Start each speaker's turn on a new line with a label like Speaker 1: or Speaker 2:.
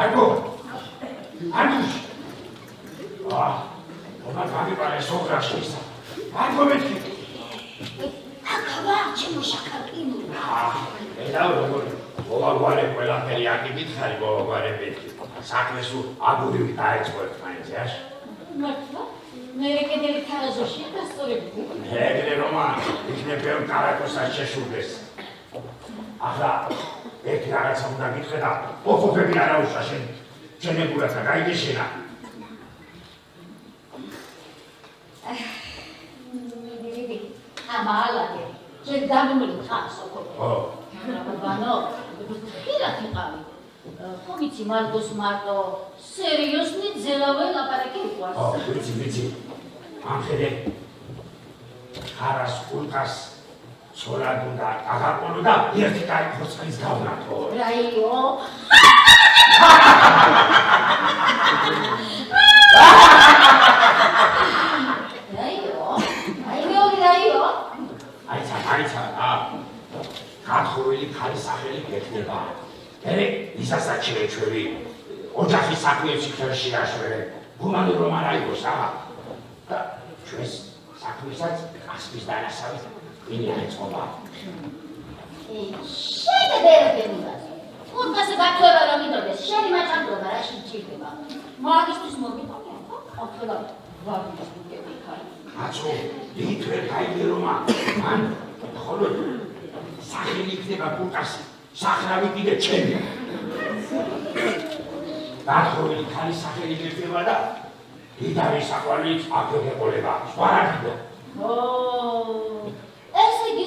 Speaker 1: Argo! Andush! Ona kami pare sograșisa. Argo metki!
Speaker 2: Acaba ce nu șacăpinu?
Speaker 1: Edau rogori. Bologoare ყველაფერი აკითხარი ბოლოგვარე მეტი. საქმესუ აგურივით აეწყოთ მაინც.
Speaker 2: მართლა? მე კიდევ თარაზოში გასწორებული.
Speaker 1: ეგრე რომა იქნებ ბევრ კარაკოსას შეშურდეს. ახლა ერთი რაღაცა უნდა გითხრე და ოფოფები არა უშვა შენ. შენებურად და გაიგე შენა.
Speaker 2: დიდი ამალაგე. შენ დამიმული ხარს ოფოფო. Bano, ხილათი ყავი. ხომიცი მარგოს მარტო სერიოზნი ძელავე ლაპარაკი უყვარს.
Speaker 1: ვიცი. ამხედე. ხარას კულკას ცოლად უნდა აღაყოლო და ერთი კაი ხოცხლის გავნათო.
Speaker 2: რაიო. რაიო.
Speaker 1: აიცა. გათხოვილი ქალის სახელი გექნება. მერე ისასაც შეეჩვევი. ოჯახის საქმეებში ხელში აშველე. გუმანი რომ არ აიგოს აღა. და ჩვენს საქმესაც ასმის დანასავით ინი ეწყობა.
Speaker 2: შენ დერბენია. კურკასი გათხოვება რომ იდოდეს, შენი მაჭამდობა რაში მჭირდება. მაგისტრის მოგიტანია, ხო? ახლა ვაგის ბუკეტი ხარ.
Speaker 1: აცო, ითვე გაიგე რომა. მან ხოლო სახელი იქნება კურკასი, სახრავი კიდე ჩემია. გათხოვილი ქალის სახელი იქნება და დიდარი საყვარლიც აქ ეყოლება. სხვა რა კიდე?